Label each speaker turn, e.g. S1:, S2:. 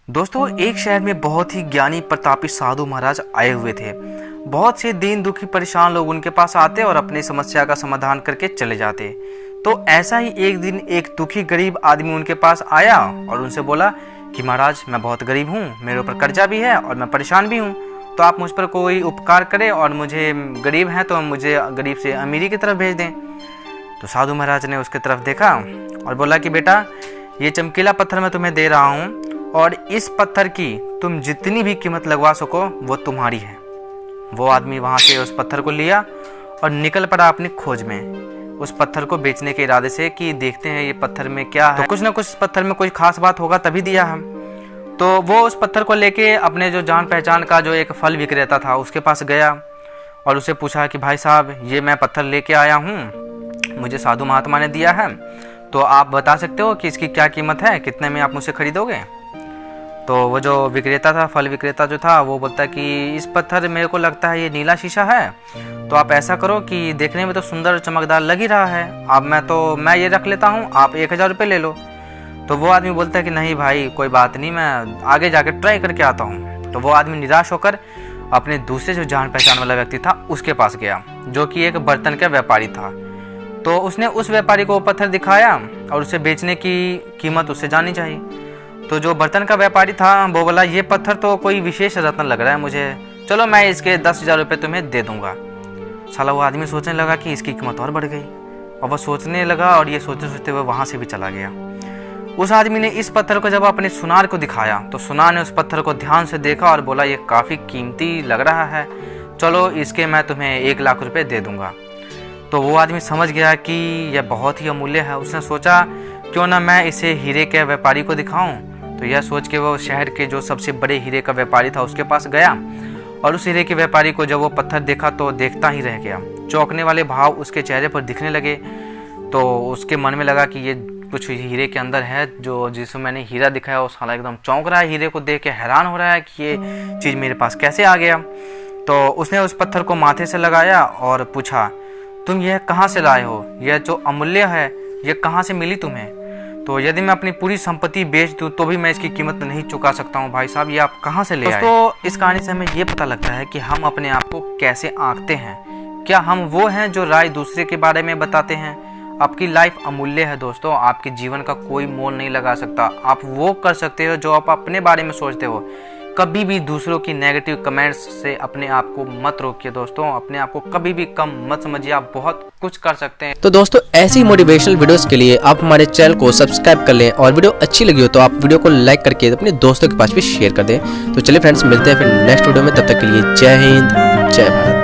S1: दोस्तों, एक शहर में बहुत ही ज्ञानी प्रतापी साधु महाराज आए हुए थे। बहुत से दीन दुखी परेशान लोग उनके पास आते और अपनी समस्या का समाधान करके चले जाते। तो ऐसा ही एक दिन एक दुखी गरीब आदमी उनके पास आया और उनसे बोला कि महाराज, मैं बहुत गरीब हूँ, मेरे ऊपर कर्जा भी है और मैं परेशान भी हूँ, तो आप मुझ पर कोई उपकार करें और मुझे गरीब हैं तो मुझे गरीब से अमीरी की तरफ भेज दें। तो साधु महाराज ने उसके तरफ देखा और बोला कि बेटा, ये चमकीला पत्थर मैं तुम्हें दे रहा हूँ और इस पत्थर की तुम जितनी भी कीमत लगवा सको वो तुम्हारी है। वो आदमी वहाँ से उस पत्थर को लिया और निकल पड़ा अपनी खोज में, उस पत्थर को बेचने के इरादे से कि देखते हैं ये पत्थर में क्या है, तो कुछ ना कुछ इस पत्थर में कोई खास बात होगा तभी दिया हम। तो वो उस पत्थर को लेके अपने जो जान पहचान का जो एक फल विक्रेता था उसके पास गया और उसे पूछा कि भाई साहब, ये मैं पत्थर लेके आया हूँ, मुझे साधु महात्मा ने दिया है, तो आप बता सकते हो कि इसकी क्या कीमत है, कितने में आप मुझसे खरीदोगे। तो वो जो विक्रेता था, फल विक्रेता जो था, वो बोलता कि इस पत्थर मेरे को लगता है ये नीला शीशा है, तो आप ऐसा करो कि देखने में तो सुंदर चमकदार लग ही रहा है, अब मैं ये रख लेता हूँ, आप 1000 रुपये ले लो। तो वो आदमी बोलता है कि नहीं भाई, कोई बात नहीं, मैं आगे जाकर ट्राई करके आता हूँ। तो वो आदमी निराश होकर अपने दूसरे जो जान पहचान वाला व्यक्ति था उसके पास गया, जो कि एक बर्तन का व्यापारी था। तो उसने उस व्यापारी को पत्थर दिखाया और उसे बेचने की कीमत उससे जाननी चाहिए। तो जो बर्तन का व्यापारी था वो बोला, ये पत्थर तो कोई विशेष रत्न लग रहा है मुझे, चलो मैं इसके 10,000 रुपये तुम्हें दे दूंगा। साला वो आदमी सोचने लगा कि इसकी कीमत और बढ़ गई, और वह सोचने लगा और ये सोचते सोचते वह वहाँ से भी चला गया। उस आदमी ने इस पत्थर को जब अपने सुनार को दिखाया तो सुनार ने उस पत्थर को ध्यान से देखा और बोला, ये काफ़ी कीमती लग रहा है, चलो इसके मैं तुम्हें 1 लाख रुपये दे दूंगा। तो वो आदमी समझ गया कि यह बहुत ही अमूल्य है। उसने सोचा क्यों ना मैं इसे हीरे के व्यापारी को दिखाऊं। तो यह सोच के वो शहर के जो सबसे बड़े हीरे का व्यापारी था उसके पास गया और उस हीरे के व्यापारी को जब वो पत्थर देखा तो देखता ही रह गया। चौंकने वाले भाव उसके चेहरे पर दिखने लगे। तो उसके मन में लगा कि ये कुछ हीरे के अंदर है, जो जिसमें मैंने हीरा दिखाया वो साला एकदम चौंक रहा है, हीरे को देख के हैरान हो रहा है कि ये चीज़ मेरे पास कैसे आ गया। तो उसने उस पत्थर को माथे से लगाया और पूछा, तुम यह कहाँ से लाए हो, यह जो अमूल्य है यह कहाँ से मिली तुम्हें। तो यदि मैं अपनी पूरी संपत्ति बेच दूं तो भी मैं इसकी कीमत नहीं चुका सकता हूं भाई साहब, ये आप कहाँ से ले आए। तो इस कहानी से हमें ये पता लगता है कि हम अपने आप को कैसे आंकते हैं। क्या हम वो हैं जो राय दूसरे के बारे में बताते हैं। आपकी लाइफ अमूल्य है दोस्तों, आपके जीवन का कोई मोल नहीं लगा सकता। आप वो कर सकते हो जो आप अपने बारे में सोचते हो। कभी भी दूसरों की नेगेटिव कमेंट्स से अपने आप को मत रोकिए दोस्तों, अपने आप को कभी भी कम मत समझिए, आप बहुत कुछ कर सकते हैं।
S2: तो दोस्तों, ऐसी मोटिवेशनल वीडियोस के लिए आप हमारे चैनल को सब्सक्राइब कर लें और वीडियो अच्छी लगी हो तो आप वीडियो को लाइक करके अपने दोस्तों के पास भी शेयर कर दें। तो चलिए फ्रेंड्स, मिलते हैं फिर नेक्स्ट वीडियो में, तब तक के लिए जय हिंद, जय भारत।